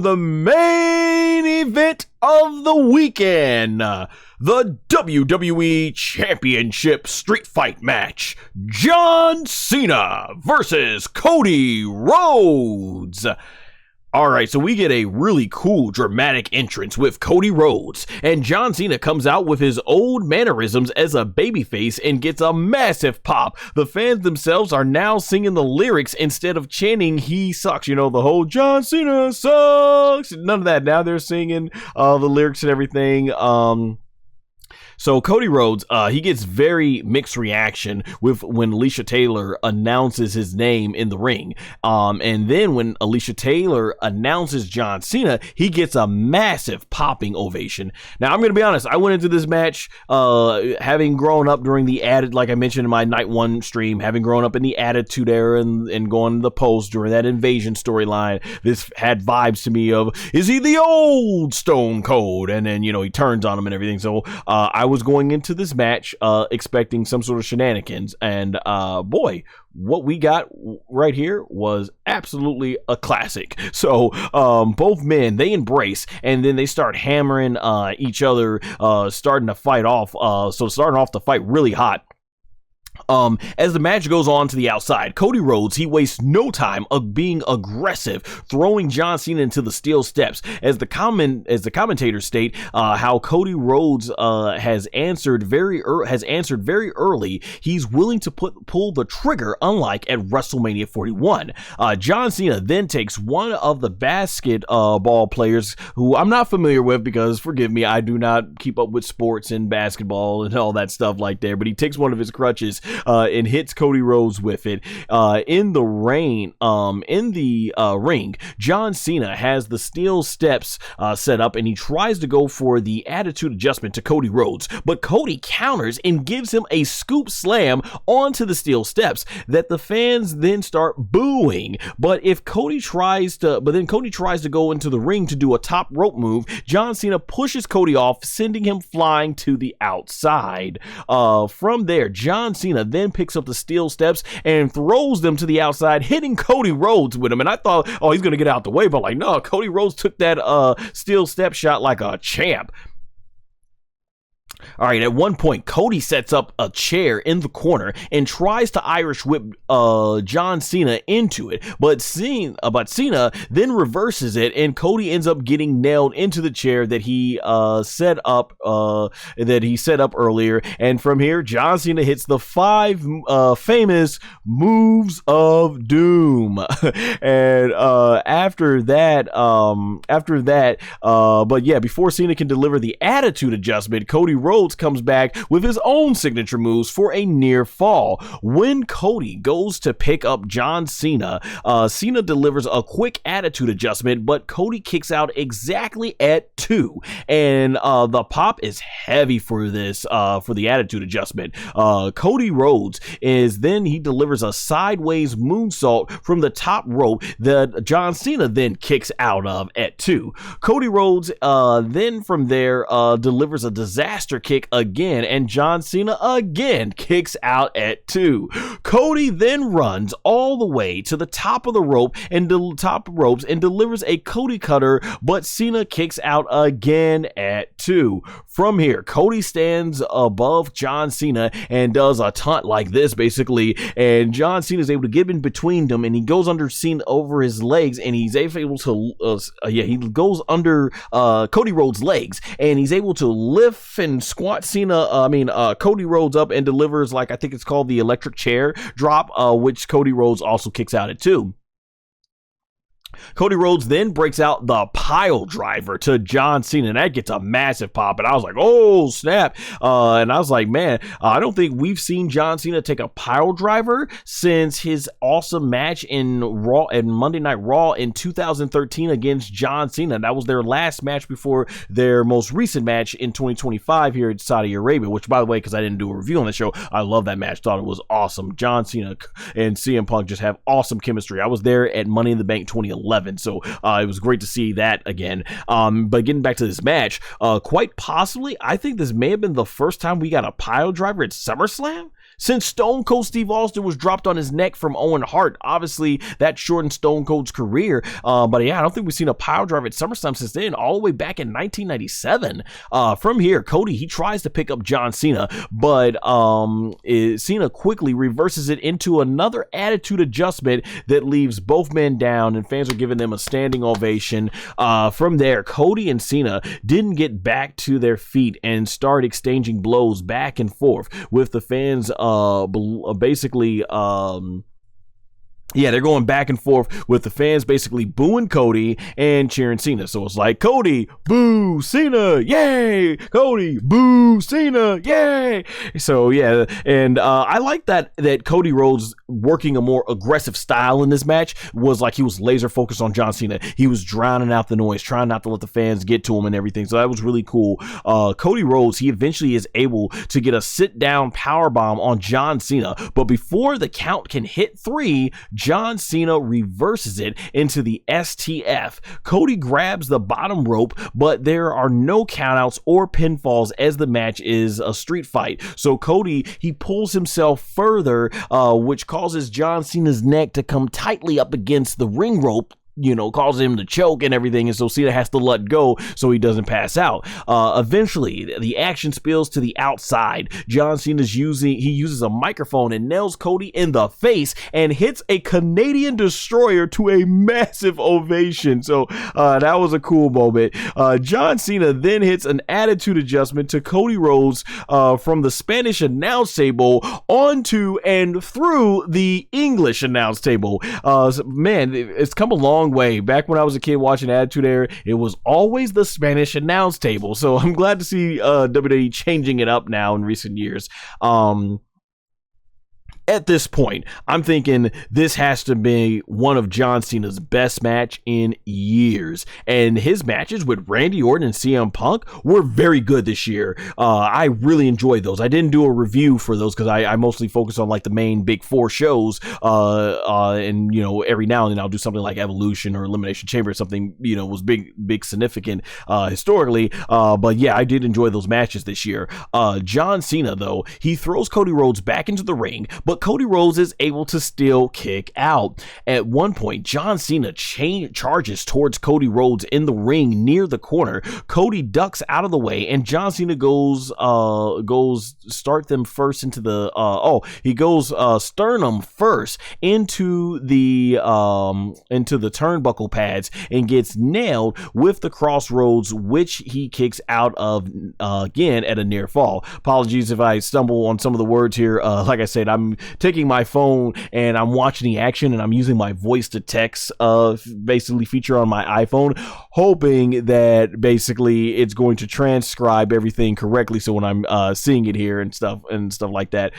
The main event of the weekend, the WWE Championship Street Fight match, John Cena versus Cody Rhodes. Alright, so we get a really cool dramatic entrance with Cody Rhodes, and John Cena comes out with his old mannerisms as a babyface and gets a massive pop. The fans themselves are now singing the lyrics instead of chanting "he sucks," you know, the whole "John Cena sucks." None of that. Now they're singing the lyrics and everything. So Cody Rhodes, he gets very mixed reaction with when Alicia Taylor announces his name in the ring. And then when Alicia Taylor announces John Cena, he gets a massive popping ovation. Now, I'm going to be honest. I went into this match, having grown up during the added, like I mentioned in my night one stream, having grown up in the Attitude Era and going to the post during that Invasion storyline. This had vibes to me of, is he the old Stone Cold? And then, you know, he turns on him and everything. So, I was going into this match expecting some sort of shenanigans, and boy, what we got right here was absolutely a classic. So both men, they embrace, and then they start hammering each other, starting to fight off, so starting off the fight really hot. As the match goes on to the outside, Cody Rhodes, he wastes no time of being aggressive, throwing John Cena into the steel steps. As the commentators state, how Cody Rhodes has answered very early. He's willing to pull the trigger, unlike at WrestleMania 41. John Cena then takes one of the basketball players who I'm not familiar with, because forgive me, I do not keep up with sports and basketball and all that stuff like that. But he takes one of his crutches and hits Cody Rhodes with it. In the ring, John Cena has the steel steps set up, and he tries to go for the attitude adjustment to Cody Rhodes, but Cody counters and gives him a scoop slam onto the steel steps that the fans then start booing. But Cody tries to go into the ring to do a top rope move, John Cena pushes Cody off, sending him flying to the outside. From there, John Cena then picks up the steel steps and throws them to the outside, hitting Cody Rhodes with them. And I thought, oh, he's going to get out the way, but like, no, Cody Rhodes took that steel step shot like a champ. All right, at one point, Cody sets up a chair in the corner and tries to Irish whip John Cena into it, but Cena then reverses it, and Cody ends up getting nailed into the chair that he set up earlier. And from here, John Cena hits the 5 famous moves of doom. And after that, but yeah, before Cena can deliver the attitude adjustment, Cody Rhodes comes back with his own signature moves for a near fall. When Cody goes to pick up John Cena, Cena delivers a quick attitude adjustment, but Cody kicks out exactly at 2, and the pop is heavy for this for the attitude adjustment. Cody Rhodes he delivers a sideways moonsault from the top rope that John Cena then kicks out of at 2. Cody Rhodes then from there delivers a disaster kick again, and John Cena again kicks out at 2. Cody then runs all the way to the top of the rope and ropes and delivers a Cody cutter, but Cena kicks out again at 2. From here, Cody stands above John Cena and does a taunt like this basically, and John Cena is able to get in between them, and he goes under Cena over his legs, and he's able to he goes under Cody Rhodes' legs, and he's able to lift and squat Cody Rhodes up and delivers, like, I think it's called the electric chair drop, which Cody Rhodes also kicks out at 2. Cody Rhodes then breaks out the pile driver to John Cena, and that gets a massive pop, and I was like, oh snap. And I was like, man, I don't think we've seen John Cena take a pile driver since his awesome match in Raw and Monday Night Raw in 2013 against John Cena. That was their last match before their most recent match in 2025 here at Saudi Arabia, which, by the way, because I didn't do a review on the show, I love that match, thought it was awesome. John Cena and CM Punk just have awesome chemistry. I was there at Money in the Bank 2011, so it was great to see that again. But getting back to this match, quite possibly, I think this may have been the first time we got a pile driver at SummerSlam. since Stone Cold Steve Austin was dropped on his neck from Owen Hart. Obviously, that shortened Stone Cold's career, but yeah, I don't think we've seen a power drive at SummerSlam since then, all the way back in 1997. From here, Cody, he tries to pick up John Cena, but Cena quickly reverses it into another attitude adjustment that leaves both men down, and fans are giving them a standing ovation. From there, Cody and Cena didn't get back to their feet and start exchanging blows back and forth with the fans basically they're going back and forth with the fans basically booing Cody and cheering Cena. So it's like, Cody, boo, Cena, yay! Cody, boo, Cena, yay! So yeah, and I like that Cody Rhodes working a more aggressive style in this match was like he was laser focused on John Cena. He was drowning out the noise, trying not to let the fans get to him and everything. So that was really cool. Cody Rhodes, he eventually is able to get a sit-down powerbomb on John Cena, but before the count can hit 3, John Cena reverses it into the STF. Cody grabs the bottom rope, but there are no countouts or pinfalls as the match is a street fight. So Cody, he pulls himself further, which causes John Cena's neck to come tightly up against the ring rope, causes him to choke and everything, and so Cena has to let go so he doesn't pass out. Eventually, the action spills to the outside. John Cena's uses a microphone and nails Cody in the face and hits a Canadian Destroyer to a massive ovation. So that was a cool moment. John Cena then hits an attitude adjustment to Cody Rhodes from the Spanish announce table onto and through the English announce table. Man, it's come a long way. Back when I was a kid watching Attitude Era, it was always the Spanish announce table. So I'm glad to see WWE changing it up now in recent years. At this point, I'm thinking this has to be one of John Cena's best match in years. And his matches with Randy Orton and CM Punk were very good this year. I really enjoyed those. I didn't do a review for those because I mostly focus on like the main big 4 shows. And every now and then I'll do something like Evolution or Elimination Chamber or something, was big significant historically. But yeah, I did enjoy those matches this year. John Cena, though, he throws Cody Rhodes back into the ring, but Cody Rhodes is able to still kick out. At one point, John Cena charges towards Cody Rhodes in the ring near the corner. Cody ducks out of the way, and John Cena goes start them first into the he goes sternum first into the turnbuckle pads and gets nailed with the crossroads, which he kicks out of again at a near fall. Apologies if I stumble on some of the words here. Like I said, I'm taking my phone and I'm watching the action and I'm using my voice to text basically feature on my iPhone, hoping that basically it's going to transcribe everything correctly so when I'm seeing it here and stuff like that.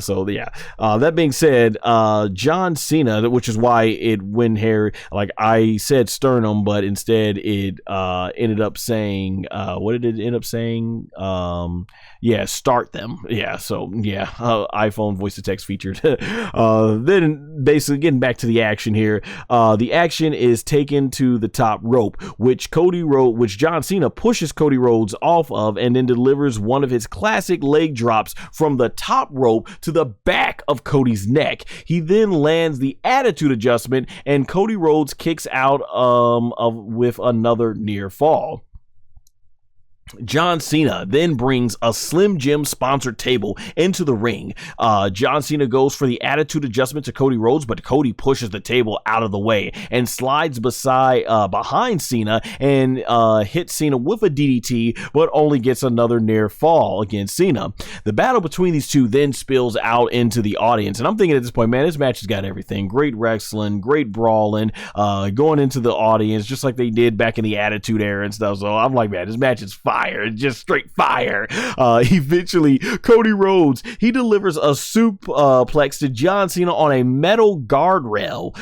So yeah, that being said, John Cena, which is why it went here, like I said sternum, but instead it ended up saying what did it end up saying? Start them. Yeah, so yeah, iPhone voice to text featured. Then basically getting back to the action here, the action is taken to the top rope, which John Cena pushes Cody Rhodes off of and then delivers one of his classic leg drops from the top rope to the back of Cody's neck. He then lands the attitude adjustment and Cody Rhodes kicks out with another near fall. John Cena then brings a Slim Jim sponsored table into the ring. John Cena goes for the attitude adjustment to Cody Rhodes, but Cody pushes the table out of the way and slides behind Cena and hits Cena with a DDT, but only gets another near fall against Cena. The battle between these two then spills out into the audience, and I'm thinking at this point, man, this match has got everything. Great wrestling, great brawling, going into the audience just like they did back in the Attitude Era and stuff. So I'm like, man, this match is fire. Just straight fire. Eventually, Cody Rhodes, he delivers a suplex to John Cena on a metal guardrail.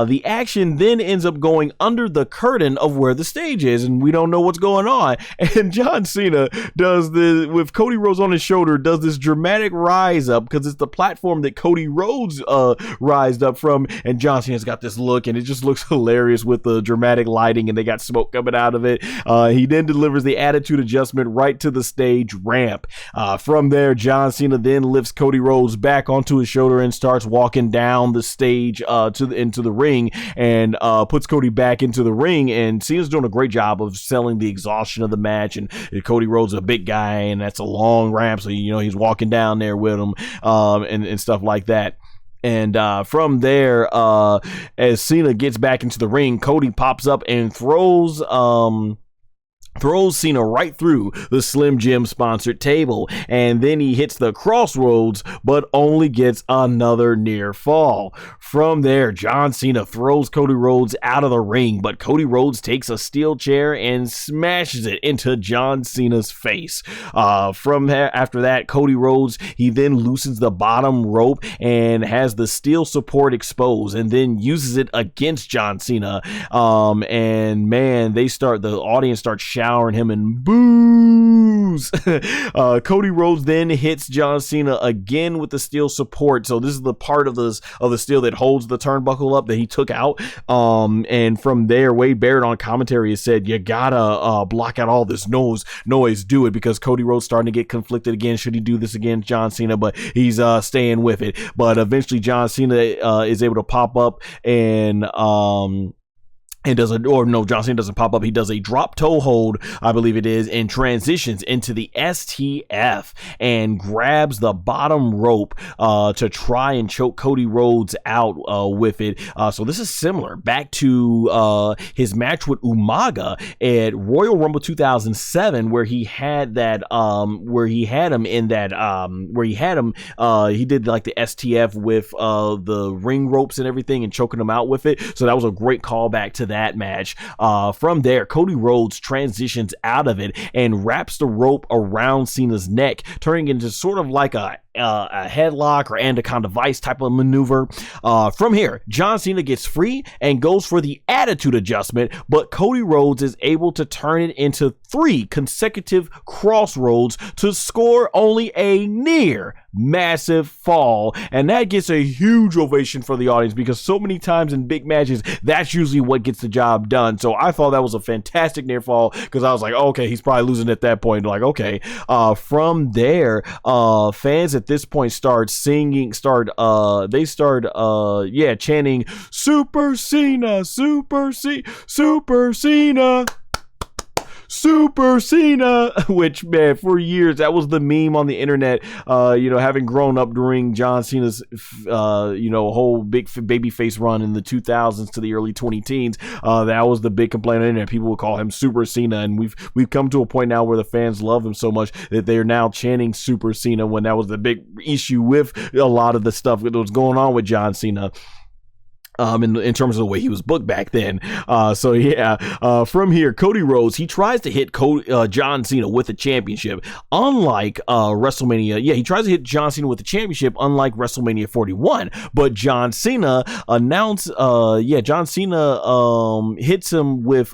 The action then ends up going under the curtain of where the stage is, and we don't know what's going on. And John Cena does this, with Cody Rhodes on his shoulder, does this dramatic rise up because it's the platform that Cody Rhodes rised up from, and John Cena's got this look, and it just looks hilarious with the dramatic lighting, and they got smoke coming out of it. He then delivers the attitude adjustment right to the stage ramp. From there, John Cena then lifts Cody Rhodes back onto his shoulder and starts walking down the stage into the ring, and puts Cody back into the ring. And Cena's doing a great job of selling the exhaustion of the match. And Cody Rhodes is a big guy, and that's a long ramp, so he's walking down there with him, and stuff like that. And from there, as Cena gets back into the ring, Cody pops up and throws Cena right through the Slim Jim sponsored table, and then he hits the crossroads, but only gets another near fall. From there, John Cena throws Cody Rhodes out of the ring, but Cody Rhodes takes a steel chair and smashes it into John Cena's face. From there, after that, Cody Rhodes, he then loosens the bottom rope and has the steel support exposed, and then uses it against John Cena. And man, the audience starts shouting him in boos. Cody Rhodes then hits John Cena again with the steel support. So this is the part of the steel that holds the turnbuckle up that he took out. And from there, Wade Barrett on commentary has said, you gotta block out all this noise, do it, because Cody Rhodes starting to get conflicted again. Should he do this against John Cena? But he's staying with it. But eventually John Cena is able to pop up and John Cena doesn't pop up. He does a drop toe hold, I believe it is, and transitions into the STF and grabs the bottom rope to try and choke Cody Rhodes out with it. So this is similar back to his match with Umaga at Royal Rumble 2007, where he had that, he did like the STF with the ring ropes and everything and choking him out with it. So that was a great callback to that match. From there, Cody Rhodes transitions out of it and wraps the rope around Cena's neck, turning into sort of like a headlock or anaconda vice type of maneuver. From here, John Cena gets free and goes for the attitude adjustment, but Cody Rhodes is able to turn it into 3 consecutive crossroads to score only a near massive fall, and that gets a huge ovation for the audience, because so many times in big matches, that's usually what gets the job done. So I thought that was a fantastic near fall, because I was like, okay, he's probably losing at that point. Like, okay. From there, fans at this point start chanting Super Cena, Super Cena, Super Cena, which, man, for years that was the meme on the internet. Having grown up during John Cena's whole big babyface run in the 2000s to the early 2010s, that was the big complaint on the internet. People would call him Super Cena, and we've come to a point now where the fans love him so much that they're now chanting Super Cena, when that was the big issue with a lot of the stuff that was going on with John Cena. In terms of the way he was booked back then. From here, Cody Rhodes, he tries to hit John Cena with the championship. Unlike WrestleMania, he tries to hit John Cena with the championship, unlike WrestleMania 41. But John Cena hits him with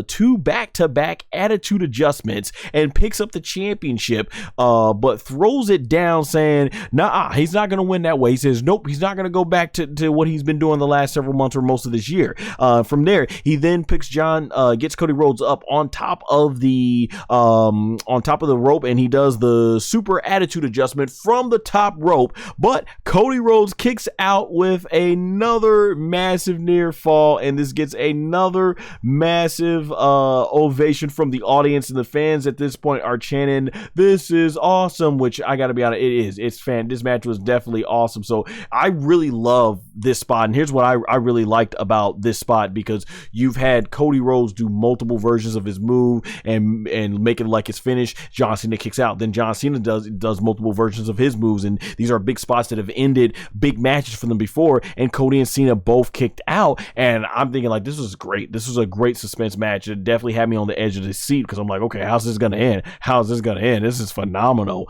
2 back-to-back attitude adjustments and picks up the championship, but throws it down, saying, nah, he's not going to win that way. He says, nope, he's not going to go back to what he's been doing the last several months or most of this year. From there, he then gets Cody Rhodes up on top of the rope, and he does the super attitude adjustment from the top rope, but Cody Rhodes kicks out with another massive near fall, and this gets another massive ovation from the audience, and the fans at this point are chanting, "This is awesome," which I gotta be honest, it is. This match was definitely awesome. So I really love this spot, and here's what I really liked about this spot, because you've had Cody Rhodes do multiple versions of his move and make it like it's finished. John Cena kicks out, then John Cena does multiple versions of his moves, and these are big spots that have ended big matches for them before, and Cody and Cena both kicked out, and I'm thinking, like, this was great. This was a great suspense match. It definitely had me on the edge of the seat, because I'm like, okay, how's this gonna end? This is phenomenal.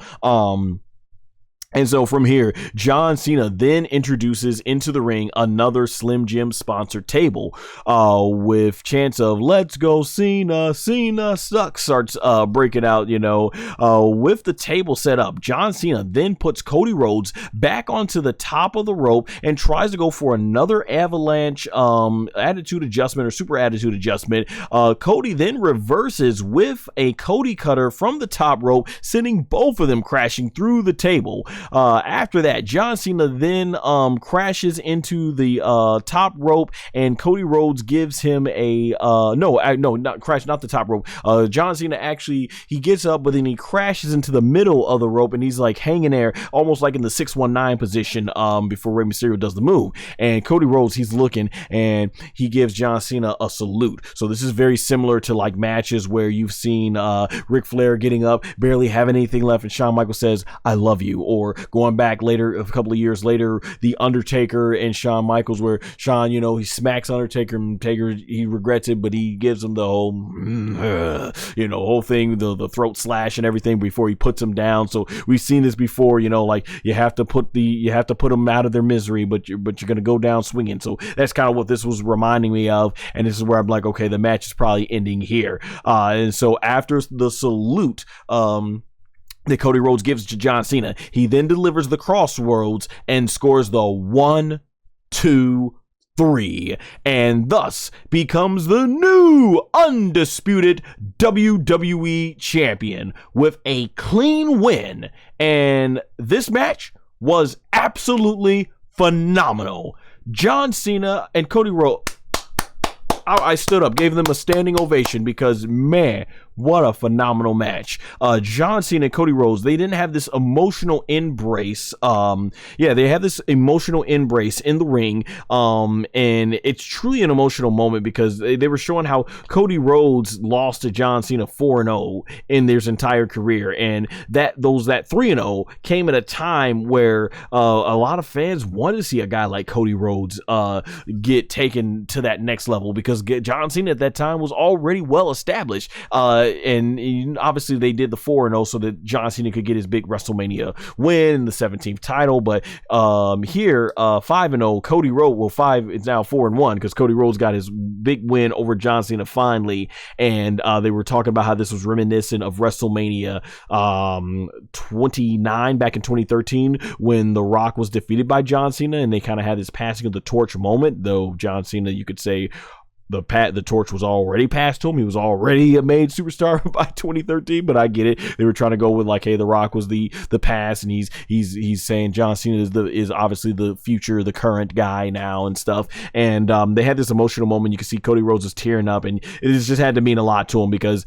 And so from here, John Cena then introduces into the ring another Slim Jim sponsored table with chants of "Let's go Cena, Cena sucks" starts breaking out, with the table set up. John Cena then puts Cody Rhodes back onto the top of the rope and tries to go for another avalanche attitude adjustment or super attitude adjustment. Cody then reverses with a Cody cutter from the top rope, sending both of them crashing through the table. After that, John Cena then crashes into the top rope, and Cody Rhodes gives him a not the top rope. John Cena actually, he gets up, but then he crashes into the middle of the rope, and he's like hanging there, almost like in the 619 position before Rey Mysterio does the move. And Cody Rhodes, he's looking, and he gives John Cena a salute. So this is very similar to like matches where you've seen Ric Flair getting up, barely having anything left, and Shawn Michaels says, "I love you," or going back later, a couple of years later, The Undertaker and Shawn Michaels, where Shawn, he smacks Undertaker, and Taker, he regrets it, but he gives him the whole, whole thing, the throat slash and everything before he puts him down. So we've seen this before, like you have to put them out of their misery, but you're gonna go down swinging. So that's kind of what this was reminding me of, and this is where I'm like, okay, the match is probably ending here. And so after the salute, that Cody Rhodes gives to John Cena, he then delivers the crossroads and scores the 1, 2, 3, and thus becomes the new undisputed WWE champion with a clean win. And this match was absolutely phenomenal. John Cena and Cody Rhodes, I stood up, gave them a standing ovation, because man, what a phenomenal match. John Cena and Cody Rhodes, they didn't have this emotional embrace. They had this emotional embrace in the ring. And it's truly an emotional moment, because they were showing how Cody Rhodes lost to John Cena 4-0 in their entire career. And that 3-0 came at a time where a lot of fans wanted to see a guy like Cody Rhodes get taken to that next level, because John Cena at that time was already well established. And obviously they did the 4-0 so that John Cena could get his big WrestleMania win, the 17th title. But here, 5-0, Cody Rhodes, 5, it's now 4-1, because Cody Rhodes got his big win over John Cena finally. And they were talking about how this was reminiscent of WrestleMania 29 back in 2013, when The Rock was defeated by John Cena, and they kind of had this passing of the torch moment, though John Cena, you could say, the torch was already passed to him. He was already a made superstar by 2013, but I get it. They were trying to go with like, hey, The Rock was the past, and he's saying John Cena is obviously the future, the current guy now and stuff. And they had this emotional moment. You can see Cody Rhodes is tearing up, and it just had to mean a lot to him, because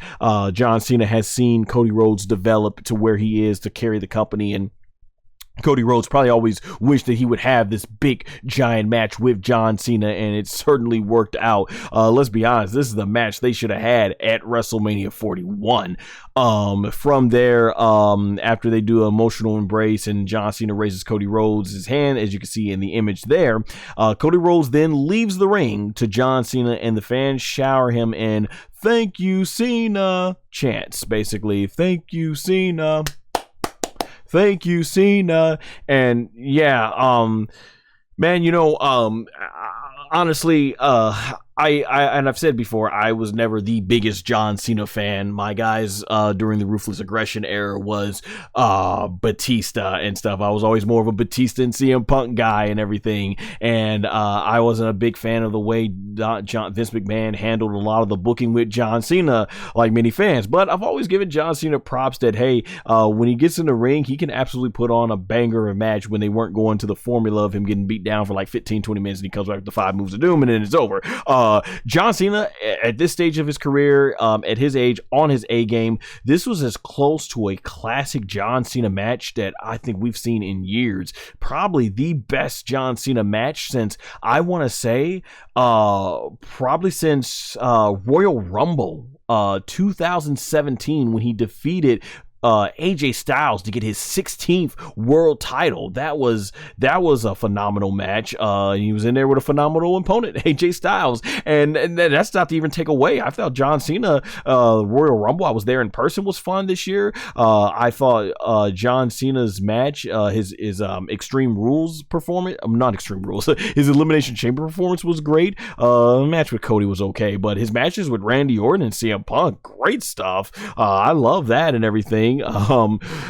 John Cena has seen Cody Rhodes develop to where he is to carry the company, and Cody Rhodes probably always wished that he would have this big giant match with John Cena, and it certainly worked out. Let's be honest, this is the match they should have had at WrestleMania 41. From there, after they do an emotional embrace and John Cena raises Cody Rhodes' hand, as you can see in the image there, Cody Rhodes then leaves the ring to John Cena, and the fans shower him in "Thank you, Cena" chants, basically. "Thank you, Cena. Thank you, Cena." And yeah, man, honestly, and I've said before, I was never the biggest John Cena fan. My guys during the Ruthless Aggression era was Batista and stuff. I was always more of a Batista and CM Punk guy and everything. And I wasn't a big fan of the way Vince McMahon handled a lot of the booking with John Cena, like many fans. But I've always given John Cena props that, hey, when he gets in the ring, he can absolutely put on a banger of a match, when they weren't going to the formula of him getting beat down for like 15, 20 minutes, and he comes back with the 5 moves of doom, and then it's over. John Cena, at this stage of his career, at his age, on his A game, this was as close to a classic John Cena match that I think we've seen in years. Probably the best John Cena match since, I want to say, probably since Royal Rumble 2017, when he defeated AJ Styles to get his 16th world title. That was a phenomenal match. He was in there with a phenomenal opponent, AJ Styles, and that's not to even take away. I thought John Cena Royal Rumble, I was there in person, was fun this year. I thought John Cena's match, his Extreme Rules performance, not Extreme Rules, his Elimination Chamber performance was great. Match with Cody was okay, but his matches with Randy Orton and CM Punk, great stuff. I love that and everything.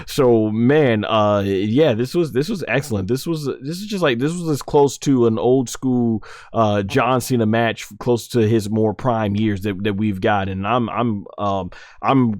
So man, yeah, this was excellent. This was as close to an old school John Cena match, close to his more prime years that we've got, and I'm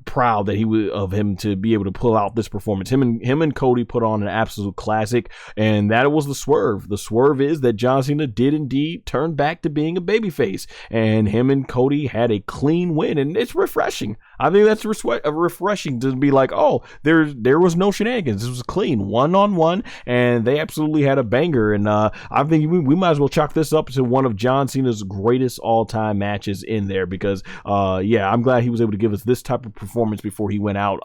proud that of him to be able to pull out this performance. Him and Cody put on an absolute classic, and that was the swerve. The swerve is that John Cena did indeed turn back to being a babyface, and him and Cody had a clean win, and it's refreshing. I think that's refreshing to be like, oh, there was no shenanigans. This was clean, 1-on-1, and they absolutely had a banger. And I think we might as well chalk this up to one of John Cena's greatest all-time matches in there, because yeah, I'm glad he was able to give us this type of performance before he went out.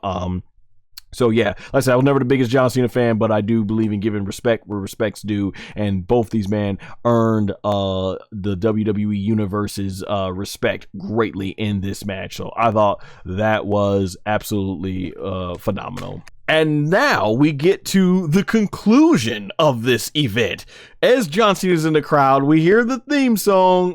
So yeah, like I said, I was never the biggest John Cena fan, but I do believe in giving respect where respect's due, and both these men earned the WWE Universe's respect greatly in this match. So I thought that was absolutely phenomenal. And now we get to the conclusion of this event. As John Cena's in the crowd, we hear the theme song,